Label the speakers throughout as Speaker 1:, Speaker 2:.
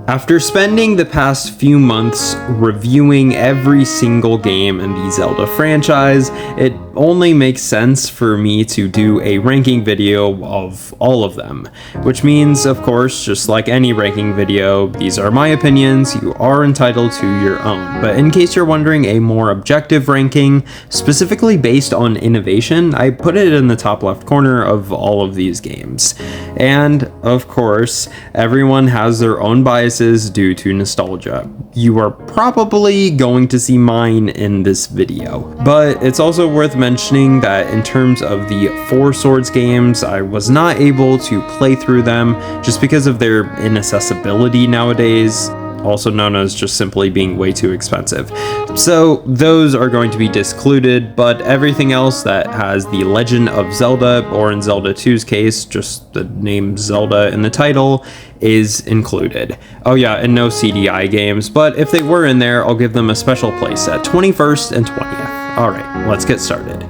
Speaker 1: After spending the past few months reviewing every single game in the Zelda franchise, it only makes sense for me to do a ranking video of all of them. Which means, of course, just like any ranking video, these are my opinions, you are entitled to your own. But in case you're wondering a more objective ranking, specifically based on innovation, I put it in the top left corner of all of these games. And, of course, everyone has their own biases due to nostalgia. You are probably going to see mine in this video. But it's also worth mentioning that in terms of the Four Swords games, I was not able to play through them just because of their inaccessibility nowadays, also known as just simply being way too expensive. So those are going to be discluded, but everything else that has the Legend of Zelda, or in Zelda 2's case, just the name Zelda in the title, is included. Oh yeah, and no CDI games, but if they were in there, I'll give them a special place at 21st and 20th. Alright, let's get started.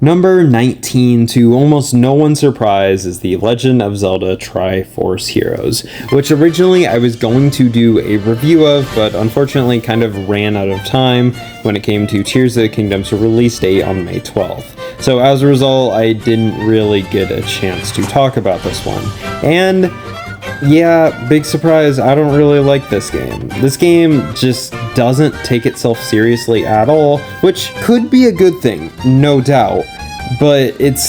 Speaker 1: Number 19, to almost no one's surprise, is The Legend of Zelda Triforce Heroes, which originally I was going to do a review of, but unfortunately kind of ran out of time when it came to Tears of the Kingdom's release date on May 12th. So as a result, I didn't really get a chance to talk about this one. And yeah, big surprise, I don't really like this game. This game just doesn't take itself seriously at all, which could be a good thing, no doubt, but it's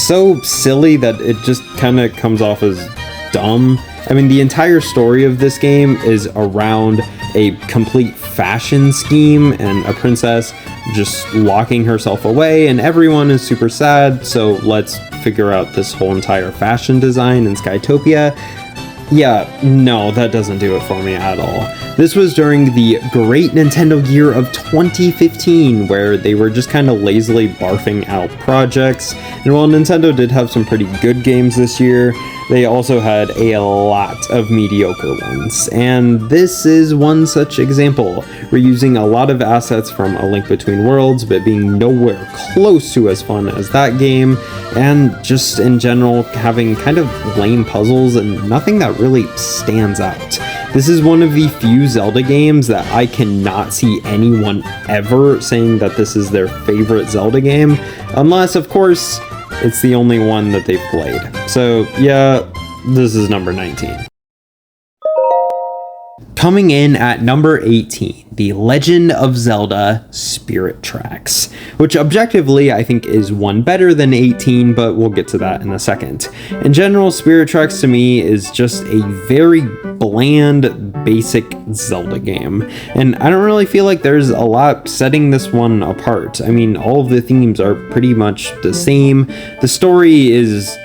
Speaker 1: so silly that it just kind of comes off as dumb. I mean, the entire story of this game is around a complete fashion scheme and a princess just locking herself away, and everyone is super sad, so let's figure out this whole entire fashion design in Skytopia. Yeah, no, that doesn't do it for me at all. This was during the great Nintendo year of 2015, where they were just kind of lazily barfing out projects. And while Nintendo did have some pretty good games this year, they also had a lot of mediocre ones. And this is one such example, reusing a lot of assets from A Link Between Worlds, but being nowhere close to as fun as that game, and just in general having kind of lame puzzles and nothing that really stands out. This is one of the few Zelda games that I cannot see anyone ever saying that this is their favorite Zelda game, unless, of course, it's the only one that they've played. So yeah, this is number 19. Coming in at number 18, The Legend of Zelda Spirit Tracks, which objectively I think is one better than 18, but we'll get to that in a second. In general, Spirit Tracks to me is just a very bland, basic Zelda game, and I don't really feel like there's a lot setting this one apart. I mean, all of the themes are pretty much the same. The story is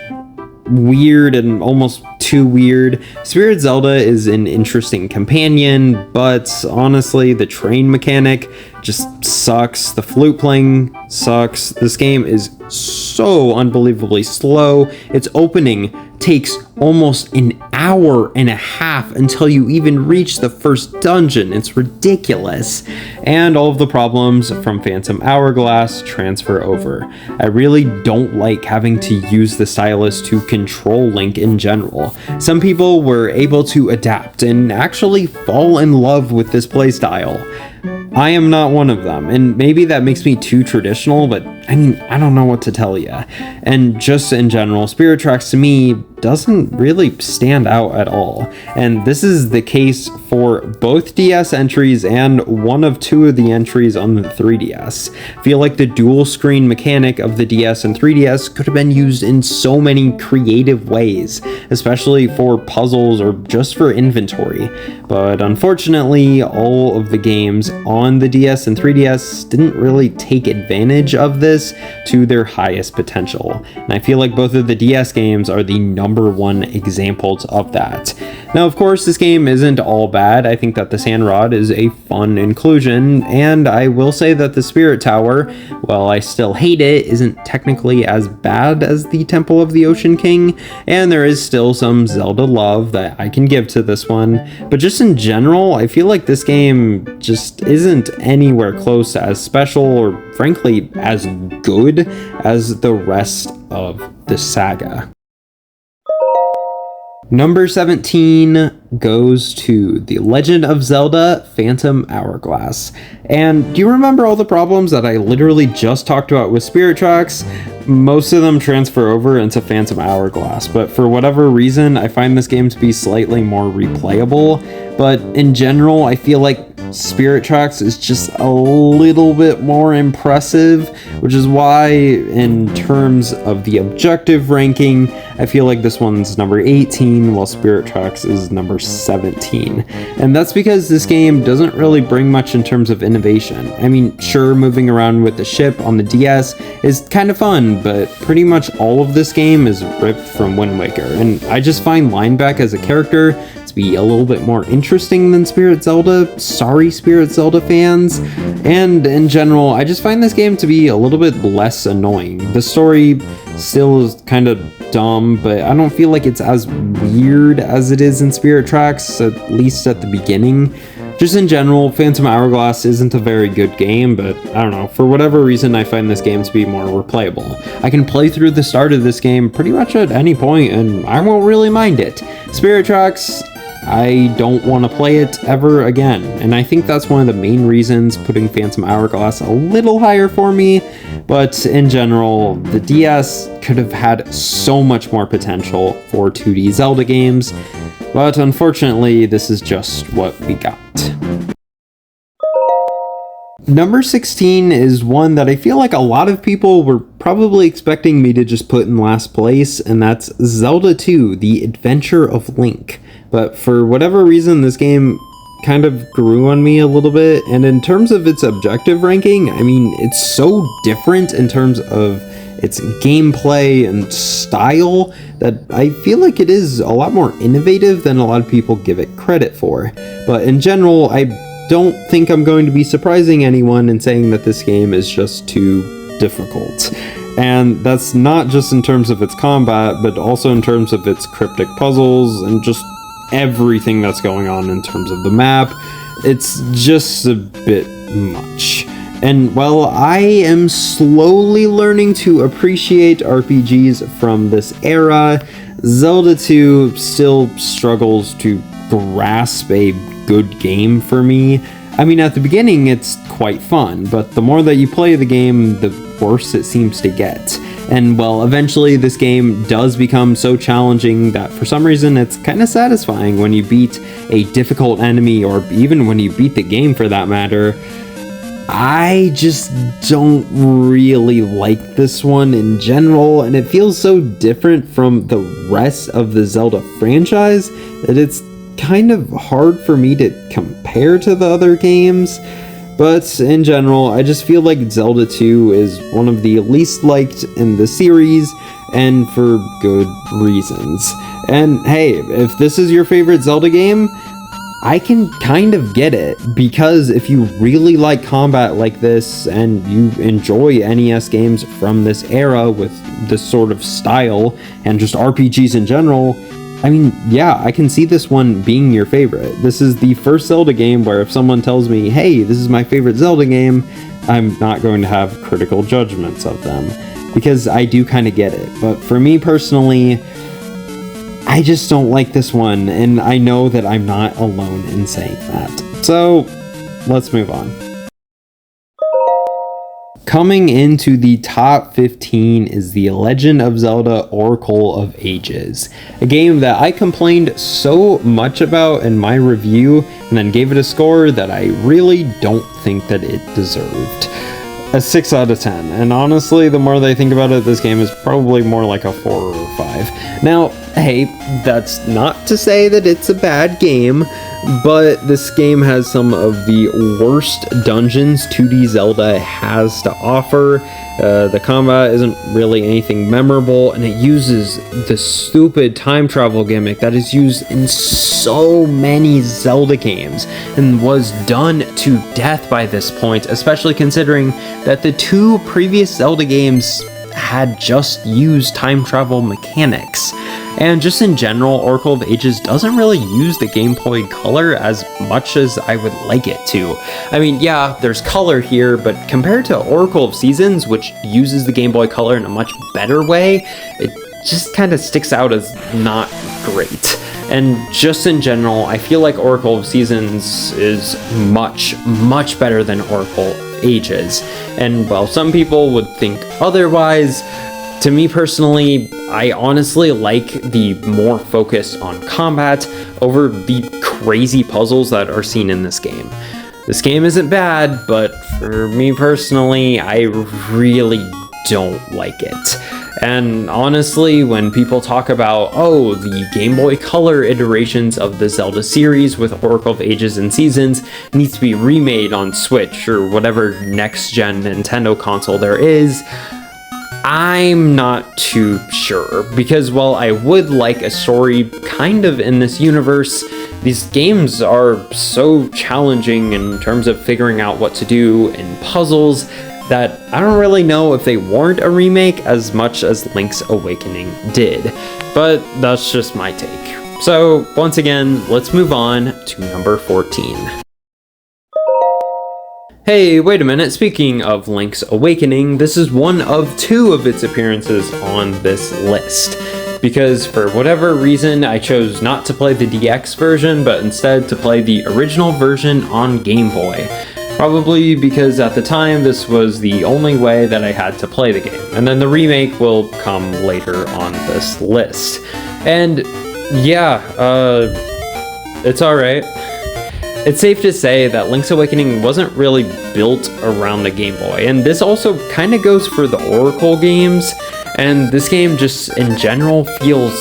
Speaker 1: weird and almost too weird. Spirit Zelda is an interesting companion, but honestly, the train mechanic just sucks. The flute playing sucks. This game is so unbelievably slow. Its opening takes almost an hour and a half until you even reach the first dungeon. It's ridiculous. And all of the problems from Phantom Hourglass transfer over. I really don't like having to use the stylus to control Link in general. Some people were able to adapt and actually fall in love with this playstyle. I am not one of them, and maybe that makes me too traditional, but I mean, I don't know what to tell you. And just in general, Spirit Tracks to me doesn't really stand out at all. And this is the case for both DS entries and one of two of the entries on the 3DS. I feel like the dual screen mechanic of the DS and 3DS could have been used in so many creative ways, especially for puzzles or just for inventory. But unfortunately, all of the games on the DS and 3DS didn't really take advantage of this to their highest potential. And I feel like both of the DS games are the number one examples of that. Now, of course, this game isn't all bad. I think that the Sand Rod is a fun inclusion, and I will say that the Spirit Tower, while I still hate it, isn't technically as bad as the Temple of the Ocean King, and there is still some Zelda love that I can give to this one. But just in general, I feel like this game just isn't anywhere close to as special or frankly as good as the rest of the saga. Number 17 goes to The Legend of Zelda Phantom Hourglass. And do you remember all the problems that I literally just talked about with Spirit Tracks? Most of them transfer over into Phantom Hourglass, but for whatever reason, I find this game to be slightly more replayable. But in general, I feel like Spirit Tracks is just a little bit more impressive, which is why, in terms of the objective ranking, I feel like this one's number 18, while Spirit Tracks is number 17. And that's because this game doesn't really bring much in terms of innovation. I mean, sure, moving around with the ship on the DS is kind of fun, but pretty much all of this game is ripped from Wind Waker, and I just find Lineback as a character to be a little bit more interesting than Spirit Zelda. Sorry, Spirit Zelda fans. And in general, I just find this game to be a little bit less annoying. The story still is kind of dumb, but I don't feel like it's as weird as it is in Spirit Tracks, at least at the beginning. Just in general, Phantom Hourglass isn't a very good game, but I don't know, for whatever reason I find this game to be more replayable. I can play through the start of this game pretty much at any point and I won't really mind it. Spirit Tracks, I don't want to play it ever again, and I think that's one of the main reasons putting Phantom Hourglass a little higher for me, but in general, the DS could have had so much more potential for 2D Zelda games, but unfortunately, this is just what we got. Number 16 is one that I feel like a lot of people were probably expecting me to just put in last place, and that's Zelda 2, The Adventure of Link. But for whatever reason, this game kind of grew on me a little bit, and in terms of its objective ranking, I mean, it's so different in terms of its gameplay and style that I feel like it is a lot more innovative than a lot of people give it credit for. But in general, I don't think I'm going to be surprising anyone in saying that this game is just too difficult. And that's not just in terms of its combat, but also in terms of its cryptic puzzles and just everything that's going on in terms of the map. It's just a bit much. And while I am slowly learning to appreciate RPGs from this era, Zelda 2 still struggles to grasp a good game for me. I mean, at the beginning it's quite fun, but the more that you play the game, the worse it seems to get. And well, eventually this game does become so challenging that for some reason it's kind of satisfying when you beat a difficult enemy, or even when you beat the game for that matter. I just don't really like this one in general, and it feels so different from the rest of the Zelda franchise that it's kind of hard for me to compare to the other games. But in general, I just feel like Zelda 2 is one of the least liked in the series, and for good reasons. And hey, if this is your favorite Zelda game, I can kind of get it, because if you really like combat like this and you enjoy NES games from this era with this sort of style and just RPGs in general, I mean, yeah, I can see this one being your favorite. This is the first Zelda game where if someone tells me, hey, this is my favorite Zelda game, I'm not going to have critical judgments of them, because I do kind of get it. But for me personally, I just don't like this one, and I know that I'm not alone in saying that. So, let's move on. Coming into the top 15 is The Legend of Zelda Oracle of Ages, a game that I complained so much about in my review and then gave it a score that I really don't think that it deserved. A 6 out of 10, and honestly, the more that I think about it, this game is probably more like a 4 or 5. Now, hey, that's not to say that it's a bad game, but this game has some of the worst dungeons 2D Zelda has to offer. The combat isn't really anything memorable, and it uses the stupid time travel gimmick that is used in so many Zelda games and was done to death by this point, especially considering that the 2 previous Zelda games had just used time travel mechanics. And just in general, Oracle of Ages doesn't really use the Game Boy Color as much as I would like it to. I mean, yeah, there's color here, but compared to Oracle of Seasons, which uses the Game Boy Color in a much better way, it just kind of sticks out as not great. And just in general, I feel like Oracle of Seasons is much, much better than Oracle of Ages. And while some people would think otherwise, to me personally, I honestly like the more focus on combat over the crazy puzzles that are seen in this game. This game isn't bad, but for me personally, I really don't like it. And honestly, when people talk about, oh, the Game Boy Color iterations of the Zelda series with Oracle of Ages and Seasons needs to be remade on Switch or whatever next-gen Nintendo console there is, I'm not too sure, because while I would like a story kind of in this universe, these games are so challenging in terms of figuring out what to do in puzzles that I don't really know if they warrant a remake as much as Link's Awakening did. But that's just my take. So once again, let's move on to number 14. Hey, wait a minute, speaking of Link's Awakening, this is one of 2 of its appearances on this list. Because for whatever reason, I chose not to play the DX version, but instead to play the original version on Game Boy. Probably because at the time, this was the only way that I had to play the game. And then the remake will come later on this list. And yeah, it's alright. It's safe to say that Link's Awakening wasn't really built around the Game Boy, and this also kind of goes for the Oracle games, and this game just in general feels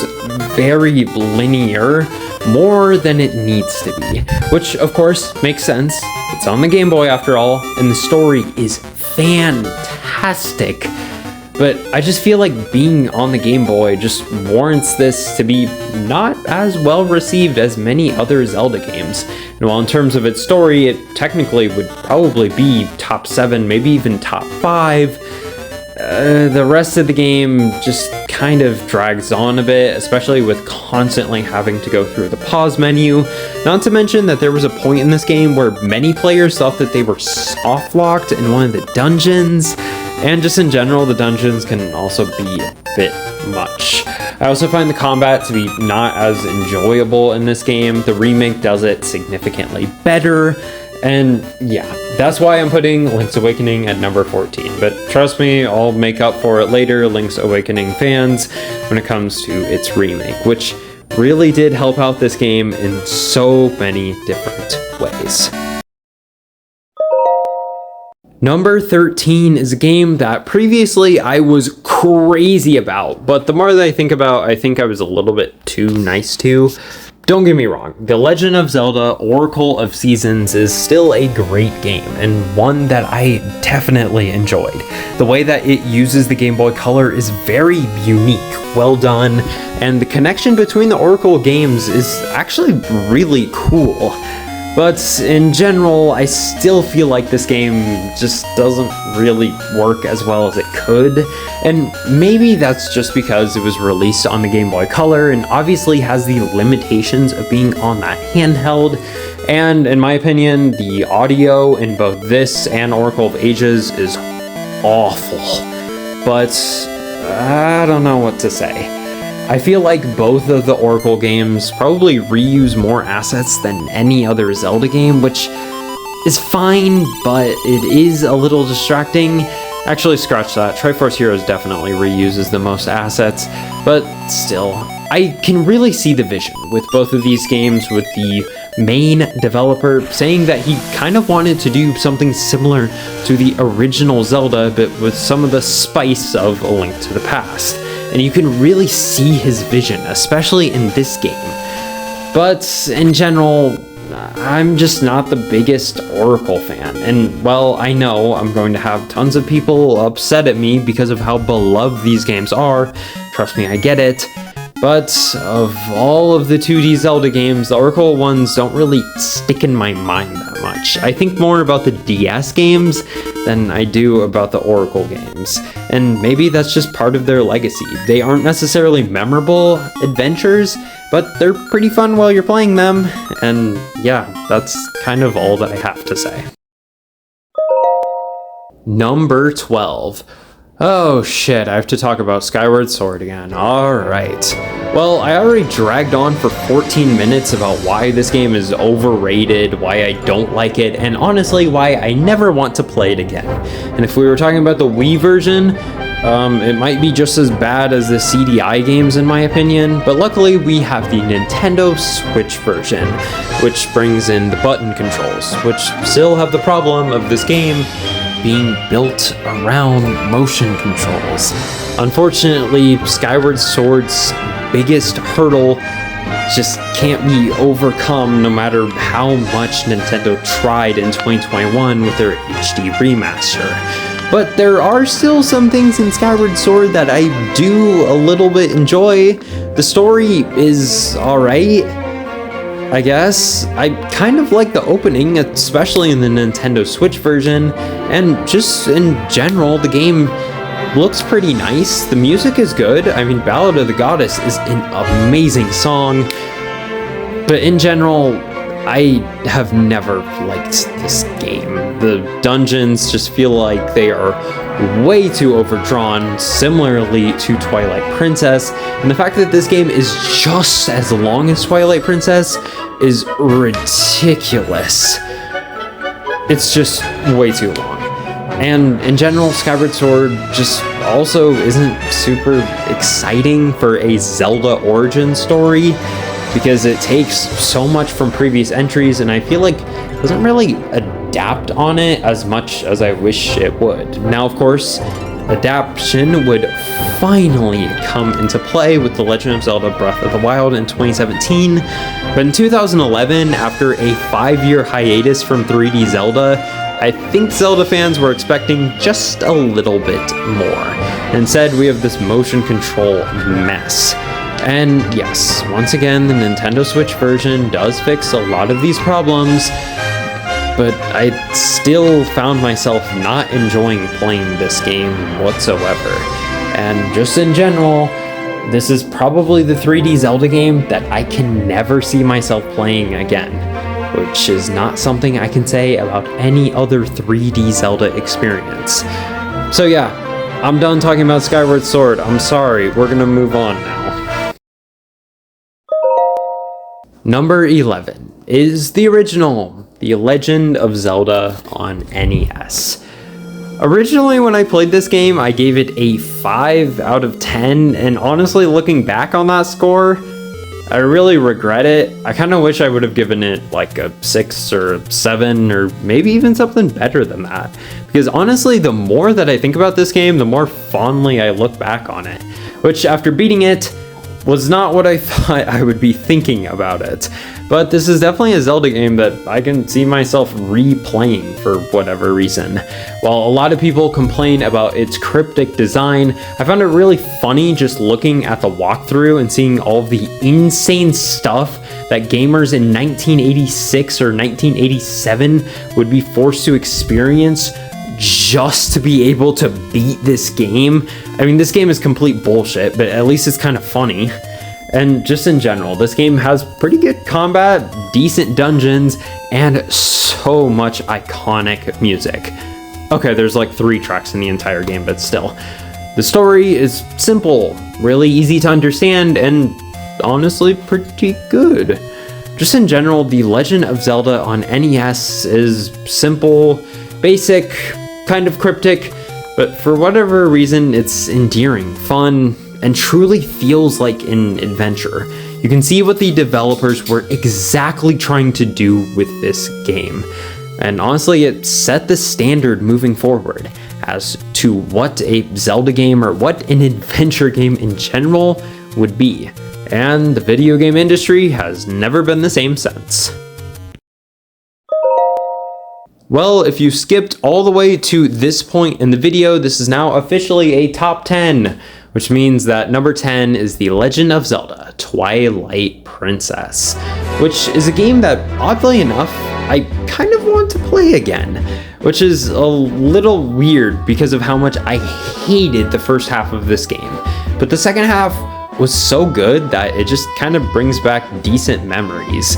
Speaker 1: very linear, more than it needs to be, which of course makes sense. It's on the Game Boy after all, and the story is fantastic. But I just feel like being on the Game Boy just warrants this to be not as well received as many other Zelda games. And while in terms of its story, it technically would probably be top 7, maybe even top 5, the rest of the game just kind of drags on a bit, especially with constantly having to go through the pause menu. Not to mention that there was a point in this game where many players thought that they were soft-locked in one of the dungeons. And just in general, the dungeons can also be a bit much. I also find the combat to be not as enjoyable in this game. The remake does it significantly better. And yeah, that's why I'm putting Link's Awakening at number 14. But trust me, I'll make up for it later, Link's Awakening fans, when it comes to its remake, which really did help out this game in so many different ways. Number 13 is a game that previously I was crazy about, but the more that I think about, I think I was a little bit too nice to. Don't get me wrong, The Legend of Zelda Oracle of Seasons is still a great game, and one that I definitely enjoyed. The way that it uses the Game Boy Color is very unique, well done, and the connection between the Oracle games is actually really cool. But in general, I still feel like this game just doesn't really work as well as it could, and maybe that's just because it was released on the Game Boy Color and obviously has the limitations of being on that handheld, and in my opinion, the audio in both this and Oracle of Ages is awful. But I don't know what to say. I feel like both of the Oracle games probably reuse more assets than any other Zelda game, which is fine, but it is a little distracting. Actually, scratch that. Triforce Heroes definitely reuses the most assets, but still, I can really see the vision with both of these games, with the main developer saying that he kind of wanted to do something similar to the original Zelda, but with some of the spice of A Link to the Past. And you can really see his vision, especially in this game. But in general, I'm just not the biggest Oracle fan. And well, I know I'm going to have tons of people upset at me because of how beloved these games are. Trust me, I get it. But of all of the 2D Zelda games, the Oracle ones don't really stick in my mind that much. I think more about the DS games than I do about the Oracle games. And maybe that's just part of their legacy. They aren't necessarily memorable adventures, but they're pretty fun while you're playing them. And yeah, that's kind of all that I have to say. Number 12. Oh shit, I have to talk about Skyward Sword again. Alright. Well, I already dragged on for 14 minutes about why this game is overrated, why I don't like it, and honestly why I never want to play it again. And if we were talking about the Wii version, it might be just as bad as the CDI games in my opinion, but luckily we have the Nintendo Switch version, which brings in the button controls, which still have the problem of this game being built around motion controls. Unfortunately, Skyward Sword's biggest hurdle just can't be overcome no matter how much Nintendo tried in 2021 with their HD remaster. But there are still some things in Skyward Sword that I do a little bit enjoy. The story is alright, I guess. I kind of like the opening, especially in the Nintendo Switch version, and just in general, the game looks pretty nice. The music is good. I mean, Ballad of the Goddess is an amazing song, but in general, I have never liked this game. The dungeons just feel like they are way too overdrawn, similarly to Twilight Princess, and the fact that this game is just as long as Twilight Princess is ridiculous. It's just way too long. And in general, Skyward Sword just also isn't super exciting for a Zelda origin story, because it takes so much from previous entries, and I feel like it doesn't really adapt on it as much as I wish it would. Now, of course, adaptation would finally come into play with The Legend of Zelda Breath of the Wild in 2017, but in 2011, after a 5-year hiatus from 3D Zelda, I think Zelda fans were expecting just a little bit more. Instead, we have this motion control mess. And yes, once again, the Nintendo Switch version does fix a lot of these problems, but I still found myself not enjoying playing this game whatsoever. And just in general, this is probably the 3D Zelda game that I can never see myself playing again, which is not something I can say about any other 3D Zelda experience. So yeah, I'm done talking about Skyward Sword. I'm sorry, we're gonna move on now. Number 11 is the original, The Legend of Zelda on NES. Originally, when I played this game, I gave it a 5 out of 10, and honestly, looking back on that score, I really regret it. I kind of wish I would have given it like a 6 or a 7, or maybe even something better than that. Because honestly, the more that I think about this game, the more fondly I look back on it. Which, after beating it, was not what I thought I would be thinking about it. But this is definitely a Zelda game that I can see myself replaying for whatever reason. While a lot of people complain about its cryptic design, I found it really funny just looking at the walkthrough and seeing all the insane stuff that gamers in 1986 or 1987 would be forced to experience just to be able to beat this game. I mean, this game is complete bullshit, but at least it's kind of funny. And just in general, this game has pretty good combat, decent dungeons, and so much iconic music. Okay, there's like 3 tracks in the entire game, but still. The story is simple, really easy to understand, and honestly pretty good. Just in general, The Legend of Zelda on NES is simple, basic, kind of cryptic, but for whatever reason, it's endearing, fun, and truly feels like an adventure. You can see what the developers were exactly trying to do with this game. And honestly, it set the standard moving forward as to what a Zelda game or what an adventure game in general would be. And the video game industry has never been the same since. Well, if you skipped all the way to this point in the video, this is now officially a top 10, which means that number 10 is The Legend of Zelda Twilight Princess, which is a game that, oddly enough, I kind of want to play again, which is a little weird because of how much I hated the first half of this game. But the second half was so good that it just kind of brings back decent memories,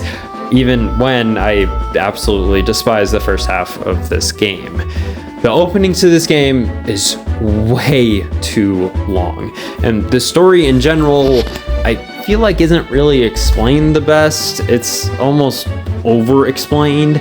Speaker 1: even when I absolutely despise the first half of this game. The opening to this game is way too long, and the story in general, I feel like isn't really explained the best. It's almost over-explained.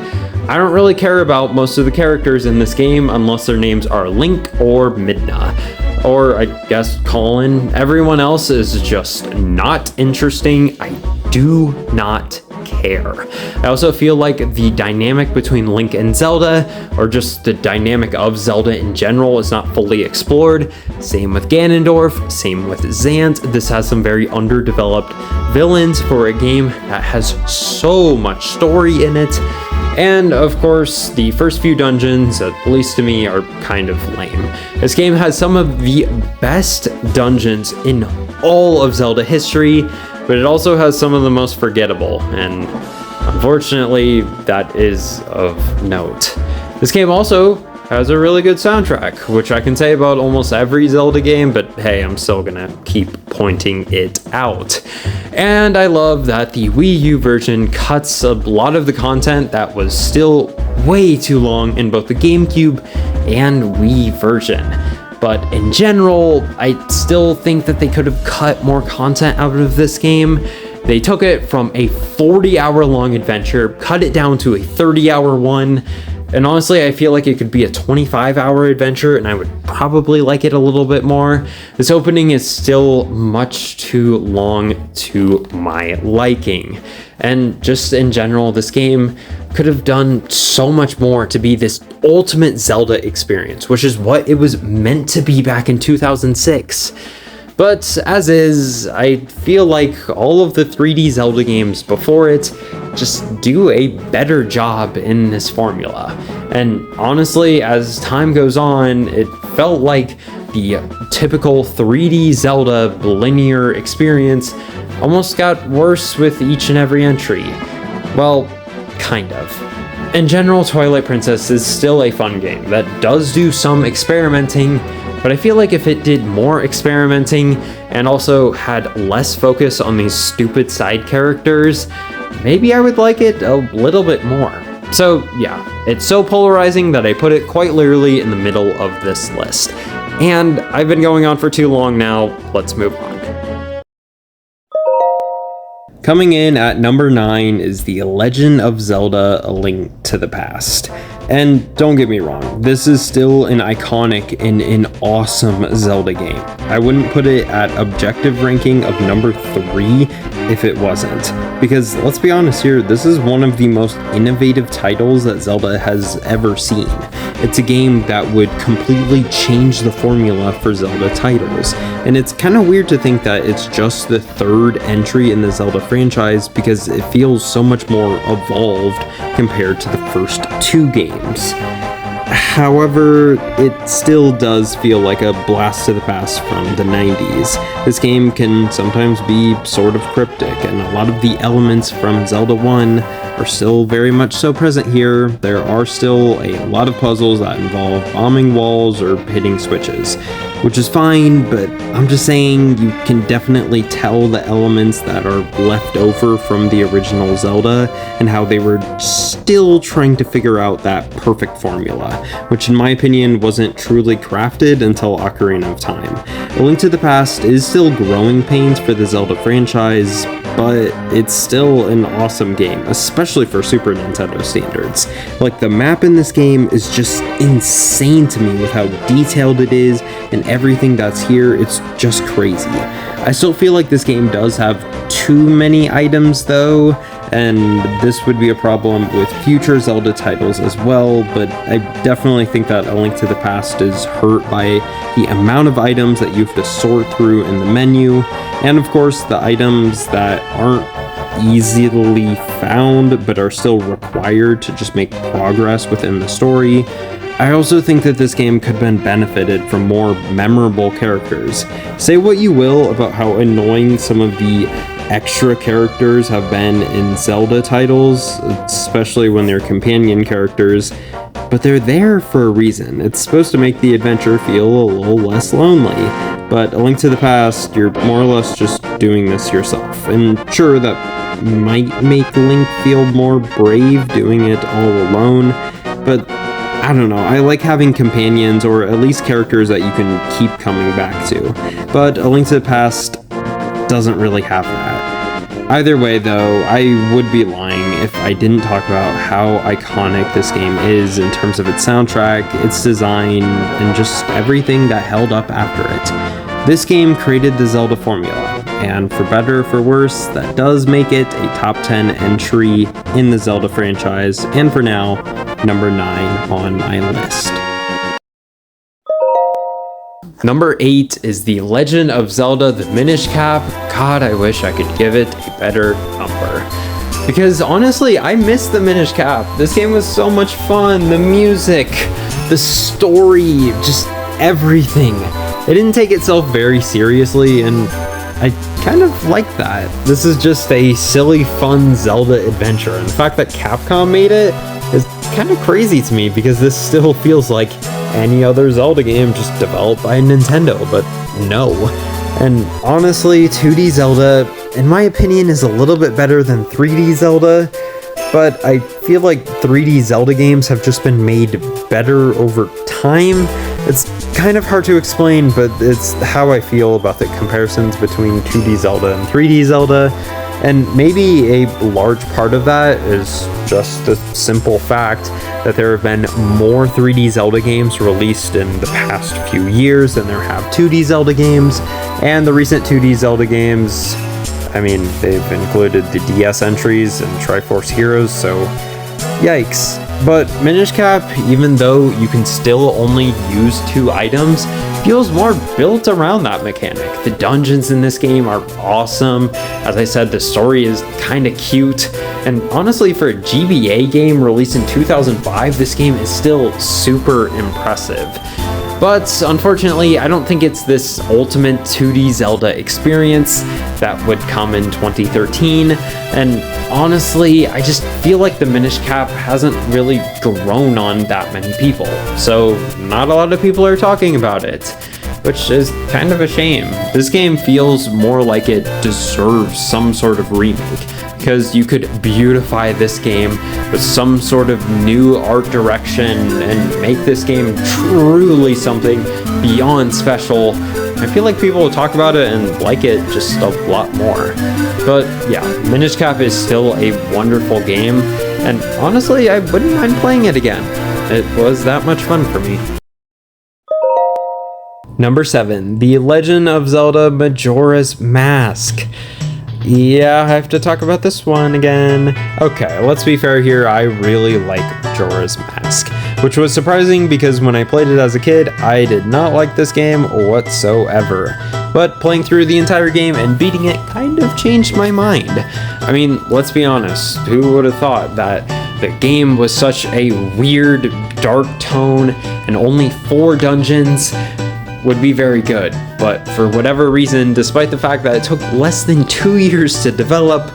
Speaker 1: I don't really care about most of the characters in this game unless their names are Link or Midna, or I guess Colin. Everyone else is just not interesting. I do not care. I also feel like the dynamic between Link and Zelda, or just the dynamic of Zelda in general, is not fully explored. Same with Ganondorf, same with Zant. This has some very underdeveloped villains for a game that has so much story in it. And of course, the first few dungeons, at least to me, are kind of lame. This game has some of the best dungeons in all of Zelda history, but it also has some of the most forgettable, and unfortunately, that is of note. This game also has a really good soundtrack, which I can say about almost every Zelda game, but hey, I'm still gonna keep pointing it out. And I love that the Wii U version cuts a lot of the content that was still way too long in both the GameCube and Wii version. But in general, I still think that they could have cut more content out of this game. They took it from a 40-hour long adventure, cut it down to a 30-hour one, and honestly, I feel like it could be a 25-hour adventure, and I would probably like it a little bit more. This opening is still much too long to my liking. And just in general, this game could have done so much more to be this ultimate Zelda experience, which is what it was meant to be back in 2006. But as is, I feel like all of the 3D Zelda games before it just do a better job in this formula. And honestly, as time goes on, it felt like the typical 3D Zelda linear experience almost got worse with each and every entry. Well, kind of. In general, Twilight Princess is still a fun game that does do some experimenting, but I feel like if it did more experimenting and also had less focus on these stupid side characters, maybe I would like it a little bit more. So yeah, it's so polarizing that I put it quite literally in the middle of this list. And I've been going on for too long now, let's move on. Coming in at number 9 is The Legend of Zelda: A Link to the Past. And don't get me wrong, this is still an iconic and an awesome Zelda game. I wouldn't put it at objective ranking of number 3 if it wasn't. Because let's be honest here, this is one of the most innovative titles that Zelda has ever seen. It's a game that would completely change the formula for Zelda titles. And it's kind of weird to think that it's just the 3rd entry in the Zelda franchise because it feels so much more evolved compared to the first 2 games. However, it still does feel like a blast to the past from the 90s. This game can sometimes be sort of cryptic, and a lot of the elements from Zelda 1 are still very much so present here. There are still a lot of puzzles that involve bombing walls or hitting switches, which is fine, but I'm just saying you can definitely tell the elements that are left over from the original Zelda and how they were still trying to figure out that perfect formula, which in my opinion wasn't truly crafted until Ocarina of Time. A Link to the Past is still growing pains for the Zelda franchise, but it's still an awesome game, especially for Super Nintendo standards. Like, the map in this game is just insane to me with how detailed it is, and everything that's here, it's just crazy. I still feel like this game does have too many items though, and this would be a problem with future Zelda titles as well, but I definitely think that A Link to the Past is hurt by the amount of items that you have to sort through in the menu, and of course the items that aren't easily found but are still required to just make progress within the story. I also think that this game could have been benefited from more memorable characters. Say what you will about how annoying some of the extra characters have been in Zelda titles, especially when they're companion characters, but they're there for a reason. It's supposed to make the adventure feel a little less lonely, but A Link to the Past, you're more or less just doing this yourself. And sure, that might make Link feel more brave doing it all alone, but I don't know, I like having companions, or at least characters that you can keep coming back to. But A Link to the Past doesn't really have that. Either way though, I would be lying if I didn't talk about how iconic this game is in terms of its soundtrack, its design, and just everything that held up after it. This game created the Zelda formula, and for better or for worse, that does make it a top 10 entry in the Zelda franchise, and for now, number 9 on my list. Number 8 is The Legend of Zelda: The Minish Cap. God, I wish I could give it a better number. Because honestly, I miss the Minish Cap. This game was so much fun. The music, the story, just everything. It didn't take itself very seriously, and I kind of like that. This is just a silly, fun Zelda adventure, and the fact that Capcom made it is kind of crazy to me, because this still feels like any other Zelda game just developed by Nintendo, but no. And honestly, 2D Zelda, in my opinion, is a little bit better than 3D Zelda, but I feel like 3D Zelda games have just been made better over time. It's kind of hard to explain, but it's how I feel about the comparisons between 2D Zelda and 3D Zelda. And maybe a large part of that is just the simple fact that there have been more 3D Zelda games released in the past few years than there have 2D Zelda games. And the recent 2D Zelda games, I mean, they've included the DS entries and Triforce Heroes, so yikes. But Minish Cap, even though you can still only use 2 items, feels more built around that mechanic. The dungeons in this game are awesome. As I said, the story is kind of cute. And honestly, for a GBA game released in 2005, this game is still super impressive. But unfortunately, I don't think it's this ultimate 2D Zelda experience that would come in 2013. And honestly, I just feel like the Minish Cap hasn't really grown on that many people. So not a lot of people are talking about it, which is kind of a shame. This game feels more like it deserves some sort of remake, because you could beautify this game with some sort of new art direction and make this game truly something beyond special. I feel like people will talk about it and like it just a lot more. But yeah, Minish Cap is still a wonderful game, and honestly, I wouldn't mind playing it again. It was that much fun for me. Number 7, The Legend of Zelda: Majora's Mask. Yeah, I have to talk about this one again. Okay, let's be fair here, I really like Majora's Mask, which was surprising because when I played it as a kid, I did not like this game whatsoever. But playing through the entire game and beating it kind of changed my mind. I mean, let's be honest, who would have thought that the game was such a weird, dark tone and only 4 dungeons would be very good, but for whatever reason, despite the fact that it took less than 2 years to develop,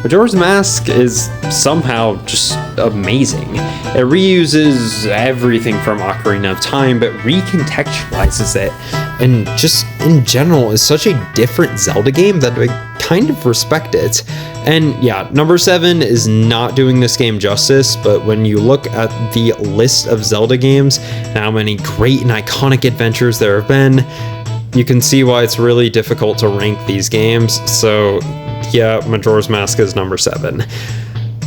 Speaker 1: Majora's Mask is somehow just amazing. It reuses everything from Ocarina of Time, but recontextualizes it, and just in general is such a different Zelda game that I kind of respect it. And yeah, number 7 is not doing this game justice, but when you look at the list of Zelda games and how many great and iconic adventures there have been, you can see why it's really difficult to rank these games. So yeah, Majora's Mask is number 7.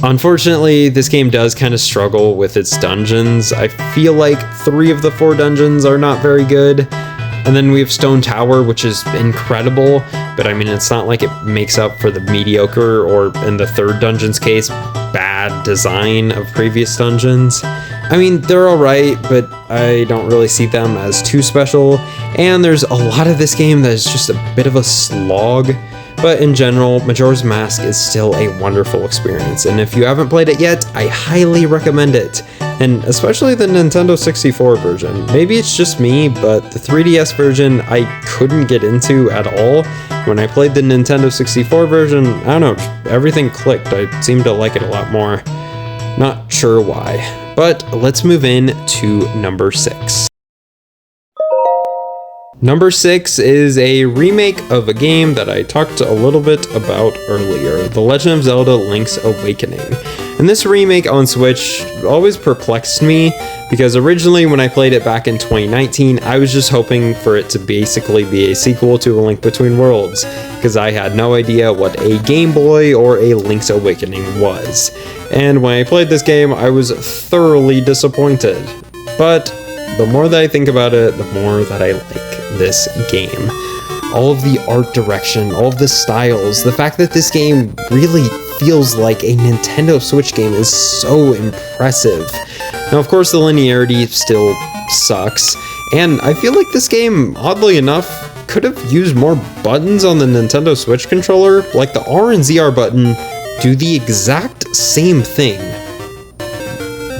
Speaker 1: Unfortunately, this game does kind of struggle with its dungeons. I feel like 3 of the 4 dungeons are not very good. And then we have Stone Tower, which is incredible, but I mean, it's not like it makes up for the mediocre, or in the 3rd dungeon's case, bad design of previous dungeons. I mean, they're alright, but I don't really see them as too special, and there's a lot of this game that is just a bit of a slog. But in general, Majora's Mask is still a wonderful experience, and if you haven't played it yet, I highly recommend it. And especially the Nintendo 64 version. Maybe it's just me, but the 3DS version I couldn't get into at all. When I played the Nintendo 64 version, I don't know, everything clicked. I seemed to like it a lot more. Not sure why. But let's move in to number 6. Number 6 is a remake of a game that I talked a little bit about earlier, The Legend of Zelda: Link's Awakening. And this remake on Switch always perplexed me, because originally when I played it back in 2019, I was just hoping for it to basically be a sequel to A Link Between Worlds, because I had no idea what a Game Boy or a Link's Awakening was. And when I played this game, I was thoroughly disappointed. But the more that I think about it, the more that I like this game. All of the art direction, all of the styles, the fact that this game really feels like a Nintendo Switch game is so impressive. Now, of course, the linearity still sucks, and I feel like this game, oddly enough, could have used more buttons on the Nintendo Switch controller. Like, the R and ZR button do the exact same thing.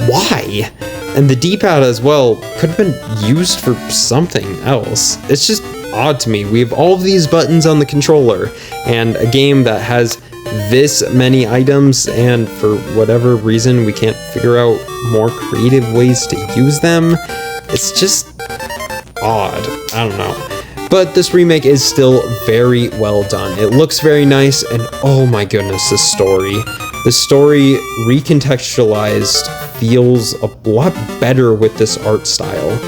Speaker 1: Why? And the D-pad as well could have been used for something else. It's just odd to me. We have all of these buttons on the controller, and a game that has this many items, and for whatever reason we can't figure out more creative ways to use them. It's just odd. I don't know. But this remake is still very well done. It looks very nice, and oh my goodness, the story. The story recontextualized feels a lot better with this art style.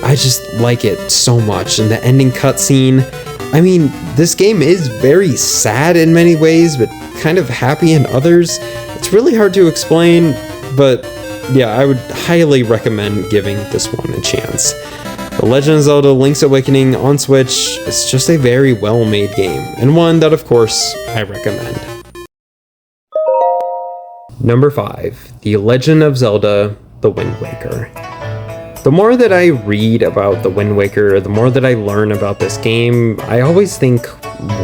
Speaker 1: I just like it so much. And the ending cutscene, I mean, this game is very sad in many ways, but kind of happy in others. It's really hard to explain, but yeah, I would highly recommend giving this one a chance. The Legend of Zelda Link's Awakening on Switch is just a very well-made game, and one that, of course, I recommend. Number 5, The Legend of Zelda: The Wind Waker. The more that I read about The Wind Waker, the more that I learn about this game, I always think,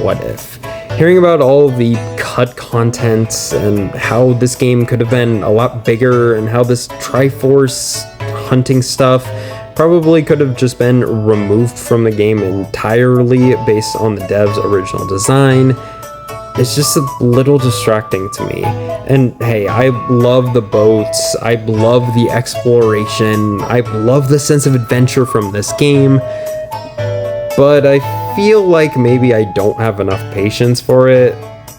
Speaker 1: what if? Hearing about all the cut content and how this game could have been a lot bigger, and how this Triforce hunting stuff probably could have just been removed from the game entirely based on the dev's original design, it's just a little distracting to me. And hey, I love the boats, I love the exploration, I love the sense of adventure from this game, but I feel like maybe I don't have enough patience for it.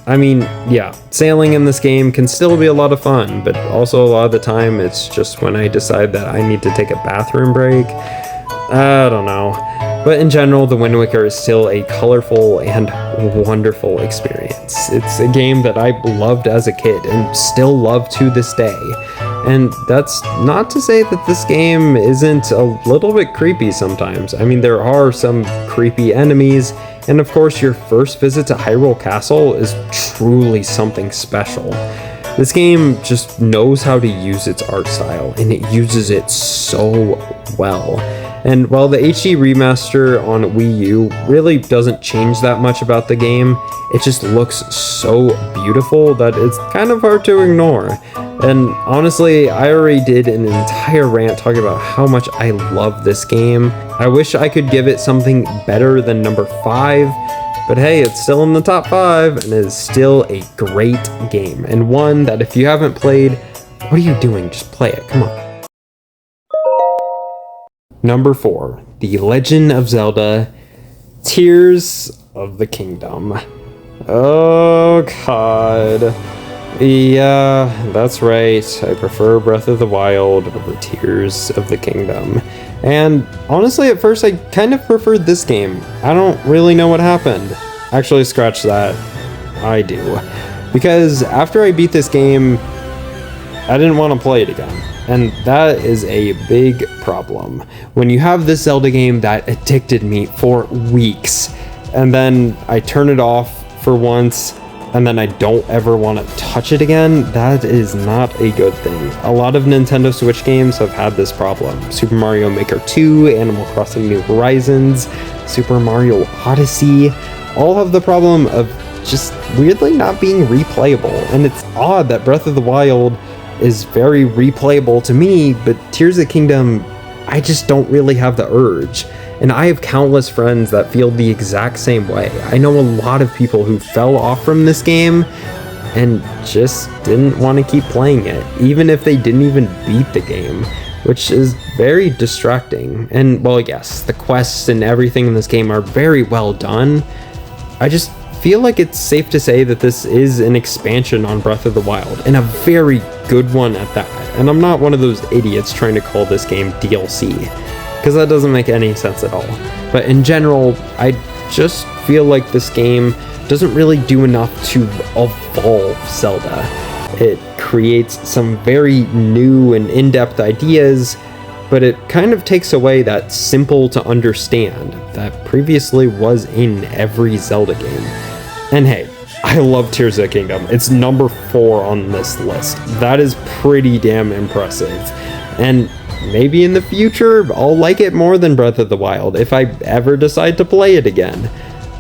Speaker 1: I mean, yeah, sailing in this game can still be a lot of fun, but also a lot of the time it's just when I decide that I need to take a bathroom break. I don't know. But in general, The Wind Waker is still a colorful and wonderful experience. It's a game that I loved as a kid and still love to this day. And that's not to say that this game isn't a little bit creepy sometimes. I mean, there are some creepy enemies, and of course your first visit to Hyrule Castle is truly something special. This game just knows how to use its art style, and it uses it so well. And while the HD remaster on Wii U really doesn't change that much about the game, it just looks so beautiful that it's kind of hard to ignore. And honestly, I already did an entire rant talking about how much I love this game. I wish I could give it something better than number 5, but hey, it's still in the top 5 and is still a great game, and one that if you haven't played, what are you doing? Just play it, come on. Number 4, The Legend of Zelda: Tears of the Kingdom. Oh god. Yeah, that's right. I prefer Breath of the Wild over Tears of the Kingdom. And honestly, at first I kind of preferred this game. I don't really know what happened. Actually, scratch that. I do. Because after I beat this game, I didn't want to play it again. And that is a big problem. When you have this Zelda game that addicted me for weeks, and then I turn it off for once, and then I don't ever want to touch it again, that is not a good thing. A lot of Nintendo Switch games have had this problem. Super Mario Maker 2, Animal Crossing New Horizons, Super Mario Odyssey, all have the problem of just weirdly not being replayable. And it's odd that Breath of the Wild is very replayable to me, but Tears of the Kingdom, I just don't really have the urge. And I have countless friends that feel the exact same way. I know a lot of people who fell off from this game and just didn't want to keep playing it, even if they didn't even beat the game, which is very distracting. And well, yes, the quests and everything in this game are very well done. I just feel like it's safe to say that this is an expansion on Breath of the Wild, and a very good one at that. And I'm not one of those idiots trying to call this game DLC, because that doesn't make any sense at all. But in general, I just feel like this game doesn't really do enough to evolve Zelda. It creates some very new and in-depth ideas, but it kind of takes away that simple to understand that previously was in every Zelda game. And hey, I love Tears of the Kingdom. It's number 4 on this list. That is pretty damn impressive. And maybe in the future, I'll like it more than Breath of the Wild if I ever decide to play it again.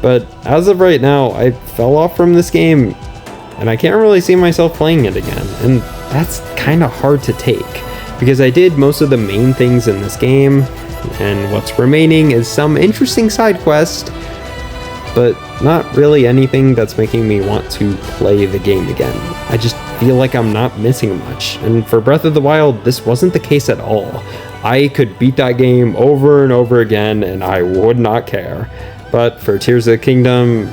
Speaker 1: But as of right now, I fell off from this game, and I can't really see myself playing it again. And that's kind of hard to take, because I did most of the main things in this game, and what's remaining is some interesting side quest, but not really anything that's making me want to play the game again. I just feel like I'm not missing much, and for Breath of the Wild, this wasn't the case at all. I could beat that game over and over again, and I would not care. But for Tears of the Kingdom,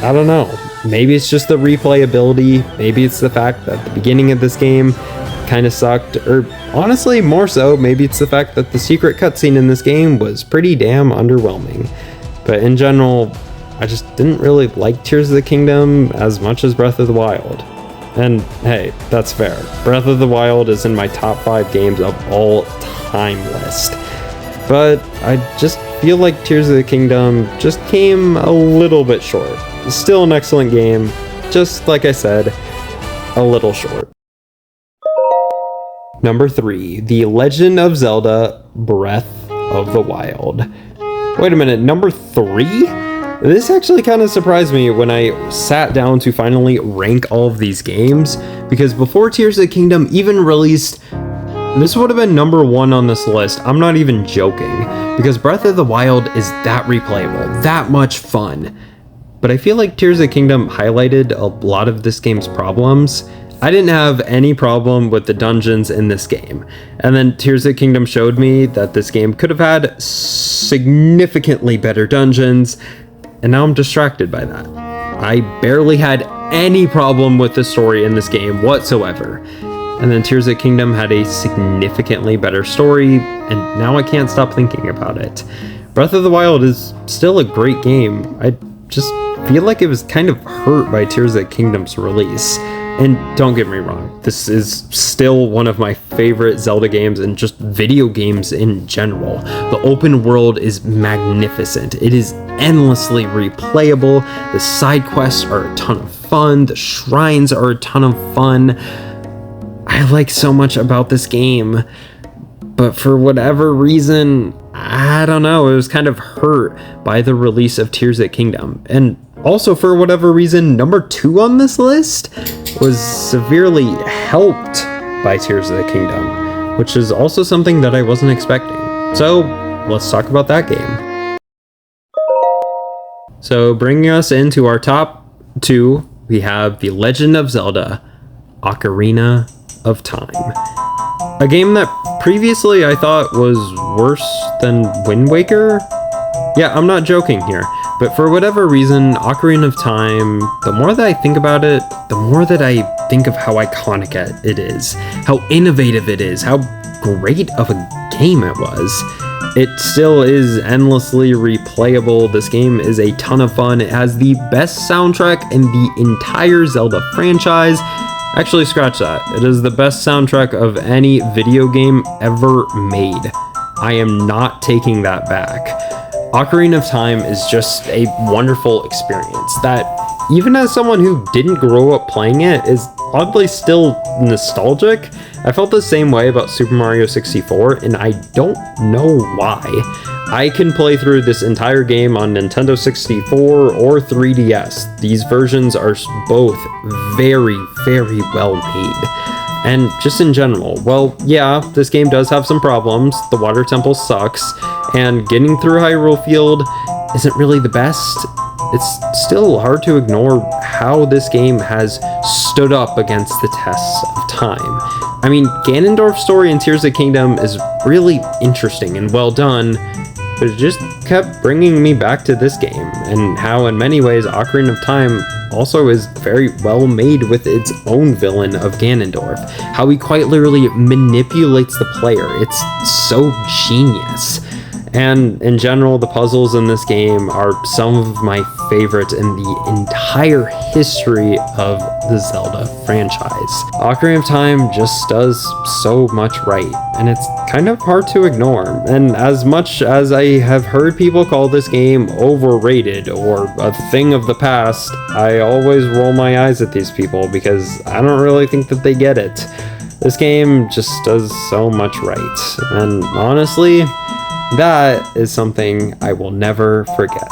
Speaker 1: I don't know. Maybe it's just the replayability, maybe it's the fact that the beginning of this game kind of sucked, or honestly, more so, maybe it's the fact that the secret cutscene in this game was pretty damn underwhelming. But in general, I just didn't really like Tears of the Kingdom as much as Breath of the Wild. And hey, that's fair. Breath of the Wild is in my top 5 games of all time list. But I just feel like Tears of the Kingdom just came a little bit short. Still an excellent game, just like I said, a little short. Number 3, The Legend of Zelda Breath of the Wild. Wait a minute, number 3? This actually kind of surprised me when I sat down to finally rank all of these games, because before Tears of the Kingdom even released, this would have been number 1 on this list. I'm not even joking, because Breath of the Wild is that replayable, that much fun. But I feel like Tears of the Kingdom highlighted a lot of this game's problems. I didn't have any problem with the dungeons in this game. And then Tears of the Kingdom showed me that this game could have had significantly better dungeons, and now I'm distracted by that. I barely had any problem with the story in this game whatsoever. And then Tears of the Kingdom had a significantly better story, and now I can't stop thinking about it. Breath of the Wild is still a great game. I just feel like it was kind of hurt by Tears of the Kingdom's release. And don't get me wrong, this is still one of my favorite Zelda games and just video games in general. The open world is magnificent. It is endlessly replayable. The side quests are a ton of fun. The shrines are a ton of fun. I like so much about this game, but for whatever reason, I don't know, it was kind of hurt by the release of Tears of the Kingdom. And also, for whatever reason, number 2 on this list was severely helped by Tears of the Kingdom, which is also something that I wasn't expecting. So, let's talk about that game. So, bringing us into our top 2, we have The Legend of Zelda Ocarina of Time. A game that previously I thought was worse than Wind Waker? Yeah, I'm not joking here. But for whatever reason, Ocarina of Time, the more that I think about it, the more that I think of how iconic it is, how innovative it is, how great of a game it was. It still is endlessly replayable. This game is a ton of fun. It has the best soundtrack in the entire Zelda franchise. Actually, scratch that. It is the best soundtrack of any video game ever made. I am not taking that back. Ocarina of Time is just a wonderful experience that, even as someone who didn't grow up playing it, is oddly still nostalgic. I felt the same way about Super Mario 64, and I don't know why. I can play through this entire game on Nintendo 64 or 3DS. These versions are both very, very well made. And just in general, well, yeah, this game does have some problems. The water temple sucks, and getting through Hyrule Field isn't really the best. It's still hard to ignore how this game has stood up against the tests of time. I mean, Ganondorf's story in Tears of the Kingdom is really interesting and well done, but it just kept bringing me back to this game, and how in many ways Ocarina of Time also is very well made with its own villain of Ganondorf. How he quite literally manipulates the player. It's so genius. And in general, the puzzles in this game are some of my favorites in the entire history of the Zelda franchise. Ocarina of Time just does so much right, and it's kind of hard to ignore. And as much as I have heard people call this game overrated or a thing of the past, I always roll my eyes at these people because I don't really think that they get it. This game just does so much right, and honestly, that is something I will never forget.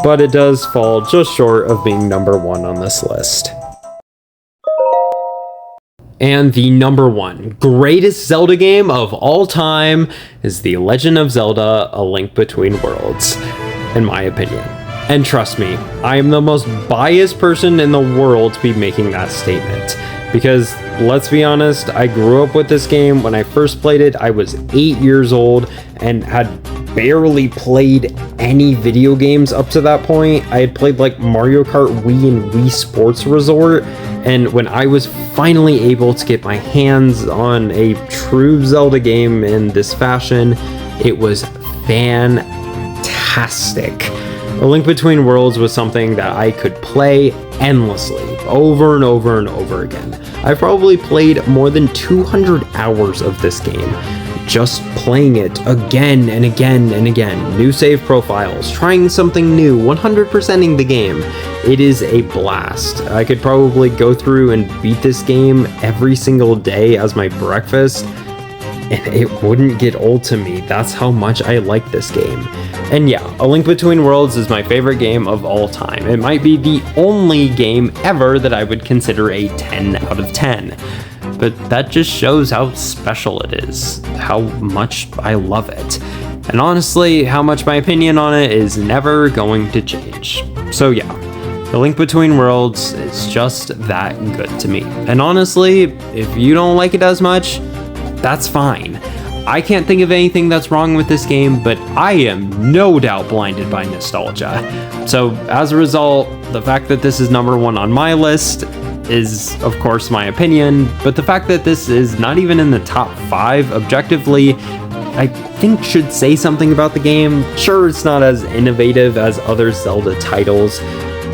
Speaker 1: But it does fall just short of being number 1 on this list. And the number 1 greatest Zelda game of all time is The Legend of Zelda: A Link Between Worlds, in my opinion. And trust me, I am the most biased person in the world to be making that statement. Because, let's be honest, I grew up with this game. When I first played it, I was 8 years old and had barely played any video games up to that point. I had played like Mario Kart Wii and Wii Sports Resort, and when I was finally able to get my hands on a true Zelda game in this fashion, it was fantastic. A Link Between Worlds was something that I could play endlessly, over and over and over again. I've probably played more than 200 hours of this game, just playing it again and again and again. New save profiles, trying something new, 100%ing the game. It is a blast. I could probably go through and beat this game every single day as my breakfast, and it wouldn't get old to me. That's how much I like this game. And yeah, A Link Between Worlds is my favorite game of all time. It might be the only game ever that I would consider a 10 out of 10. But that just shows how special it is, how much I love it. And honestly, how much my opinion on it is never going to change. So yeah, A Link Between Worlds is just that good to me. And honestly, if you don't like it as much, that's fine. I can't think of anything that's wrong with this game, but I am no doubt blinded by nostalgia. So as a result, the fact that this is number 1 on my list is, of course, my opinion, but the fact that this is not even in the top 5 objectively, I think should say something about the game. Sure, it's not as innovative as other Zelda titles,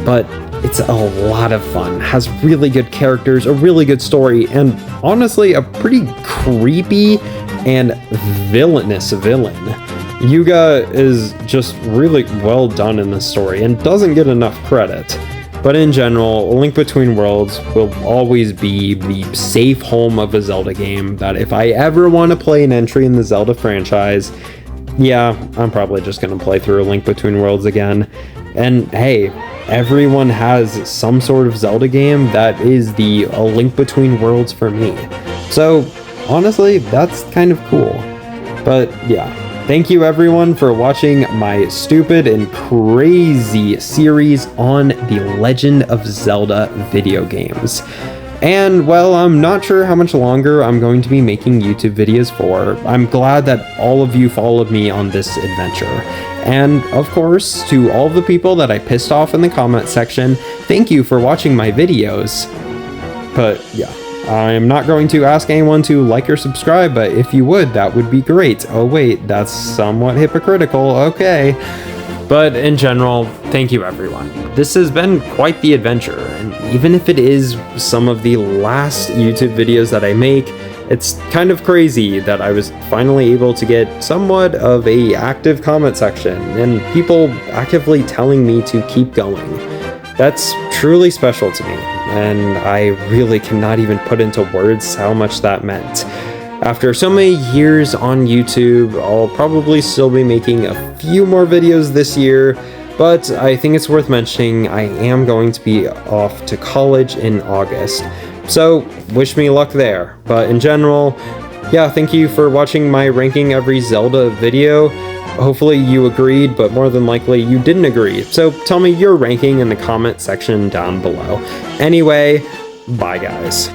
Speaker 1: but it's a lot of fun, has really good characters, a really good story, and honestly, a pretty creepy and villainous villain. Yuga is just really well done in this story and doesn't get enough credit. But in general, A Link Between Worlds will always be the safe home of a Zelda game that if I ever want to play an entry in the Zelda franchise, yeah, I'm probably just going to play through A Link Between Worlds again. And hey, everyone has some sort of Zelda game that is the A Link Between Worlds for me. So honestly, that's kind of cool. But yeah, thank you everyone for watching my stupid and crazy series on the Legend of Zelda video games. And well, I'm not sure how much longer I'm going to be making YouTube videos for. I'm glad that all of you followed me on this adventure. And of course, to all the people that I pissed off in the comment section, thank you for watching my videos. But yeah, I'm not going to ask anyone to like or subscribe, but if you would, that would be great. Oh wait, that's somewhat hypocritical, okay. But in general, thank you everyone. This has been quite the adventure, and even if it is some of the last YouTube videos that I make, it's kind of crazy that I was finally able to get somewhat of a active comment section, and people actively telling me to keep going. That's truly special to me, and I really cannot even put into words how much that meant. After so many years on YouTube, I'll probably still be making a few more videos this year, but I think it's worth mentioning I am going to be off to college in August. So, wish me luck there. But in general, yeah, thank you for watching my ranking every Zelda video. Hopefully you agreed, but more than likely you didn't agree. So tell me your ranking in the comment section down below. Anyway, bye guys.